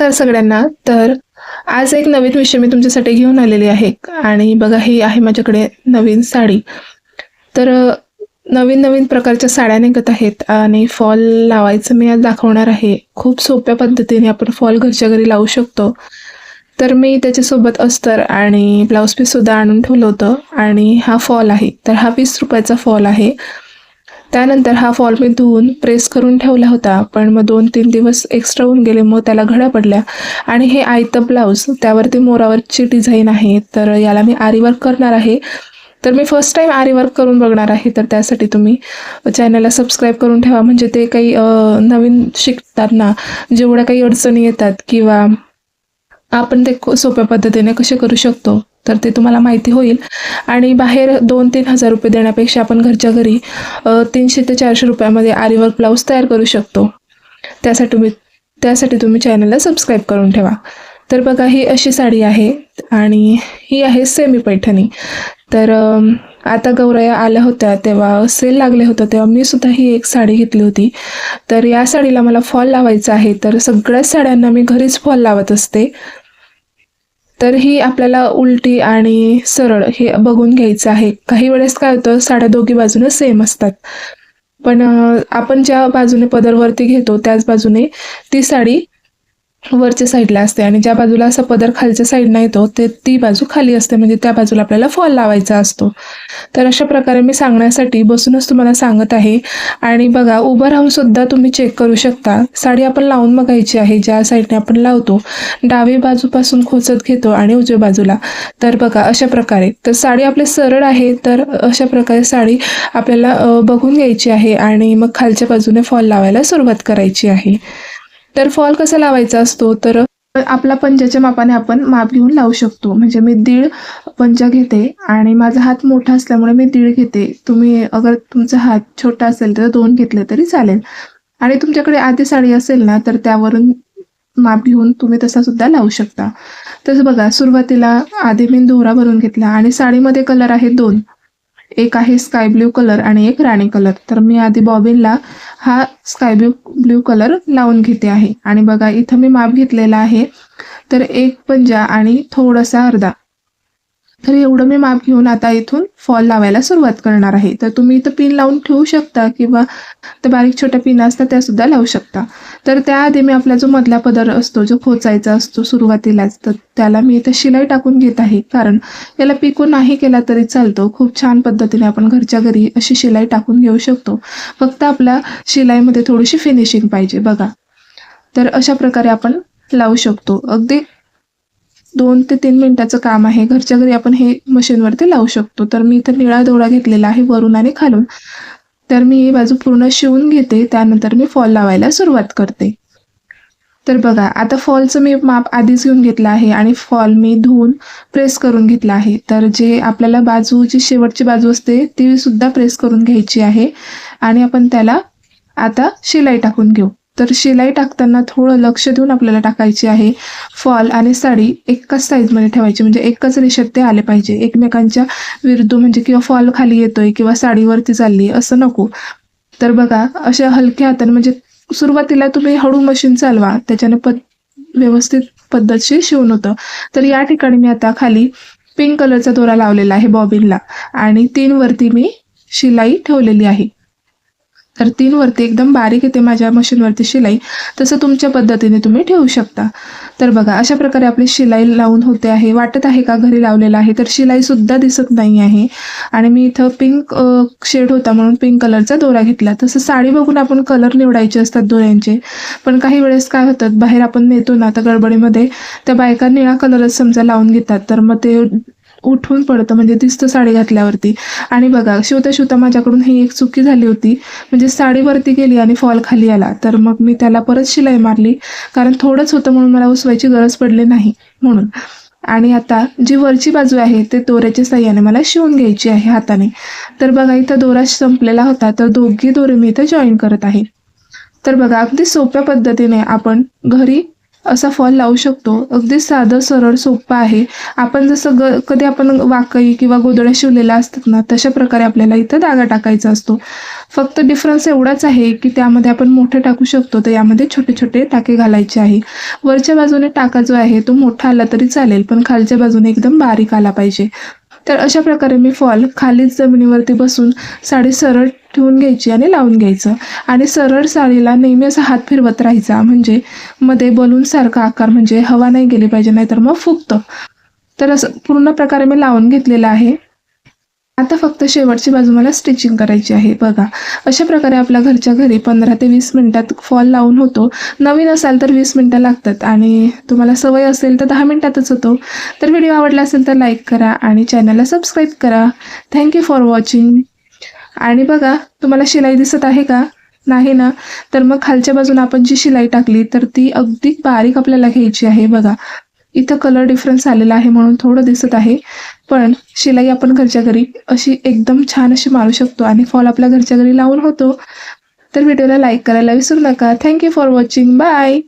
नमस्कार सगळ्यांना. तर आज एक नवीन विषय मी तुमच्यासाठी घेऊन आलेली आहे आणि बघा ही आहे माझ्याकडे नवीन साडी. तर नवीन नवीन प्रकारच्या साड्या निघत आहेत आणि फॉल लावायचं मी आज दाखवणार आहे. खूप सोप्या पद्धतीने आपण फॉल घरच्या घरी लावू शकतो. तर मी त्याच्यासोबत अस्तर आणि ब्लाऊज पीस सुद्धा आणून ठेवलं होतं आणि हा फॉल आहे. तर हा 20 रुपयाचा फॉल आहे. त्यानंतर हा फॉल मी धुवून प्रेस करून ठेवला होता, पण मग 2-3 दिवस एक्स्ट्रा होऊन गेले, मग त्याला घड्या पडल्या. आणि हे आयतं ब्लाऊज, त्यावरती मोरावरची डिझाईन आहे. तर याला मी आरी वर्क करणार आहे. तर मी फर्स्ट टाइम आरी वर्क करून बघणार आहे. तर त्यासाठी तुम्ही चॅनलला सबस्क्राईब करून ठेवा, म्हणजे ते काही नवीन शिकताना जेवढ्या काही अडचणी येतात किंवा आपण ते सोप्या पद्धतीने कसे करू शकतो तर ते तुम्हाला माहिती होईल. आणि बाहेर 2-3 हजार रुपये देण्यापेक्षा आपण घरच्या घरी 300 ते 400 रुपयामध्ये आरी वर्क ब्लाऊज तयार करू शकतो. त्यासाठी तुम्ही चॅनलला सबस्क्राईब करून ठेवा. तर बघा ही अशी साडी आहे आणि ही आहे सेमी पैठणी. तर आता गौराया आल्या होत्या तेव्हा सेल लागले होतं, तेव्हा मी सुद्धा ही एक साडी घेतली होती. तर या साडीला मला फॉल लावायचा आहे. तर सगळ्याच साड्यांना मी घरीच फॉल लावत असते. तर ही आपल्याला उलटी आणि सरळ हे बघून घ्यायचं आहे. काही वेळेस काय होतं, साड्या दोघी बाजूने सेम असतात, पण आपण ज्या बाजूने पदर वरती घेतो त्याच बाजूने ती साडी वरच्या साईडला असते आणि ज्या बाजूला असा पदर खालच्या साईडला येतो ती बाजू खाली असते, म्हणजे त्या बाजूला आपल्याला फॉल लावायचा असतो. तर अशा प्रकारे मी सांगण्यासाठी बसूनच तुम्हाला सांगत आहे. आणि बघा उभं राहून सुद्धा तुम्ही चेक करू शकता. साडी आपण लावून बघायची आहे, ज्या साईडने आपण लावतो डावी बाजूपासून खोचत घेतो आणि उजव्या बाजूला. तर बघा अशा प्रकारे, तर साडी आपली सरळ आहे. तर अशा प्रकारे साडी आपल्याला बघून घ्यायची आहे आणि मग खालच्या बाजूने फॉल लावायला सुरुवात करायची आहे. तर फॉल कसा लावायचा असतो, तर आपला पंजाच्या मापाने आपण माप घेऊन लावू शकतो. म्हणजे मी 1.5 पंजा घेते आणि माझा हात मोठा असल्यामुळे मी 1.5 घेते. तुम्ही अगर तुमचा हात छोटा असेल तर 2 घेतले तरी चालेल. आणि तुमच्याकडे आधी साडी असेल ना तर त्यावरून माप घेऊन तुम्ही तसा सुद्धा लावू शकता. तसं बघा सुरुवातीला आधी मी दोरा भरून घेतला आणि साडीमध्ये कलर आहे 2. एक आहे स्काय ब्ल्यू कलर आणि एक राणी कलर. तर मी आधी बॉबिनला हा स्काय ब्ल्यू कलर लावून घेते आहे. आणि बघा इथं मी माप घेतलेला आहे, तर 1 पंजा आणि थोडासा अर्धा. तर एवढं मी माप घेऊन आता इथून फॉल लावायला सुरुवात करणार आहे. तर तुम्ही इथं पिन लावून ठेवू शकता किंवा त्या बारीक छोट्या पिन असतात त्या सुद्धा लावू शकता. तर त्याआधी मी आपला जो मधला पदर असतो जो खोचायचा असतो सुरुवातीलाच, तर त्याला मी इथं शिलाई टाकून घेत आहे. कारण याला पिको नाही केला तरी चालतो. खूप छान पद्धतीने आपण घरच्या घरी अशी शिलाई टाकून घेऊ शकतो. फक्त आपल्या शिलाईमध्ये थोडीशी फिनिशिंग पाहिजे. बघा तर अशा प्रकारे आपण लावू शकतो. अगदी 2 ते 3 मिनिटाचं काम आहे. घरच्या घरी आपण हे मशीनवरती लावू शकतो. तर मी इथं निळा दोरा घेतलेला आहे वरून आणि खालून. तर मी ही बाजू पूर्ण शिवून घेते, त्यानंतर मी फॉल लावायला सुरुवात करते. तर बघा आता फॉलचं मी माप आधीच घेऊन घेतलं आहे आणि फॉल मी धुवून प्रेस करून घेतला आहे. तर जे आपल्याला बाजू जी शेवटची बाजू असते ती सुद्धा प्रेस करून घ्यायची आहे आणि आपण त्याला आता शिलाई टाकून घेऊ. तर शिलाई टाकताना थोडं लक्ष देऊन आपल्याला टाकायची आहे. फॉल आणि साडी एकाच साईजमध्ये ठेवायची, म्हणजे एकच रेषेत ते आले पाहिजे. एकमेकांच्या विरुद्ध, म्हणजे किंवा फॉल खाली येतोय किंवा साडीवरती चालली असं नको. तर बघा अशा हलक्या हाताने, म्हणजे सुरुवातीला तुम्ही हळू मशीन चालवा, त्याच्याने व्यवस्थित पद्धतशीर शिवून होतं. तर या ठिकाणी मी आता खाली पिंक कलरचा दोरा लावलेला आहे बॉबिनला आणि 3 वरती मी शिलाई ठेवलेली आहे. तर 3 वरती एकदम बारीक येते माझ्या मशीनवरती शिलाई, तसं तुमच्या पद्धतीने तुम्ही ठेवू शकता. तर बघा अशा प्रकारे आपली शिलाई लावून होते आहे. वाटत आहे का घरी लावलेलं आहे, तर शिलाई सुद्धा दिसत नाही आहे. आणि मी इथं पिंक शेड होता म्हणून पिंक कलरचा दोरा घेतला. तसं साडी बघून आपण कलर निवडायचे असतात दोऱ्यांचे, पण काही वेळेस काय होतात, बाहेर आपण नेतो ना तर गडबडीमध्ये त्या बायका निळा कलरच समजा लावून घेतात, तर मग ते उठून पडतं, म्हणजे दिसतं साडी घातल्यावरती. आणि बघा शिवता शिवता माझ्याकडून ही एक चुकी झाली होती, म्हणजे साडीवरती गेली आणि फॉल खाली आला. तर मग मी त्याला परत शिलाई मारली, कारण थोडंच होतं म्हणून मला उसवायची गरज पडली नाही म्हणून. आणि आता जी वरची बाजू आहे ते दोऱ्याच्या साह्याने मला शिवून घ्यायची आहे हाताने. तर बघा इथं दोरा संपलेला होता, तर दोघी दोरे मी इथं जॉईन करत आहे. तर बघा अगदी सोप्या पद्धतीने आपण घरी असा फॉल लावू शकतो. अगदी साधं सरळ सोपं आहे. आपण जसं कधी आपण वाकई किंवा गोधड्या शिवलेल्या असतात ना, तशा प्रकारे आपल्याला इथं धागा टाकायचा असतो. फक्त डिफरन्स एवढाच आहे की त्यामध्ये आपण मोठे टाकू शकतो, तर यामध्ये छोटे छोटे टाके घालायचे आहे. वरच्या बाजूने टाका जो आहे तो मोठा आला तरी चालेल, पण खालच्या बाजूने एकदम बारीक आला पाहिजे. तर अशा प्रकारे मी फॉल खालीच जमिनीवरती बसून साडी सरळ ठेवून घ्यायची आणि लावून घ्यायचं. आणि सरळ साडीला नेहमी असा हात फिरवत राहायचा, म्हणजे मध्ये बलून सारखा आकार, म्हणजे हवा नाही गेली पाहिजे, नाहीतर मग फुगतं. तर असं पूर्ण प्रकारे मी लावून घेतलेलं आहे. आता फक्त शेवटची बाजू मला स्टिचिंग करायची आहे. बघा, अशा प्रकारे आपल्या घरच्या घरी 15 ते 20 मिनिटात फॉल लावून होतो. नवीन असाल तर 20 मिनिटं लागतात आणि तुम्हाला सवय असेल तर 10 मिनिटातच होतो. तर व्हिडिओ आवडला असेल तर लाईक करा आणि चॅनलला सबस्क्राईब करा. Thank you for watching. आणि बघा, तुम्हाला शिलाई दिसत आहे का? नाही ना? तर मग खालच्या बाजूने आपण जी शिलाई टाकली तर ती अगदी बारीक आपल्याला घ्यायची आहे. बघा, इथं कलर डिफरन्स आलेला आहे म्हणून थोडं दिसत आहे, पण शिलाई आपण घरच्या घरी अशी एकदम छान अशी मारू शकतो आणि फॉल आपल्या घरच्या घरी लावून होतो. तर व्हिडिओला लाईक करायला विसरू नका. Thank you for watching. बाय.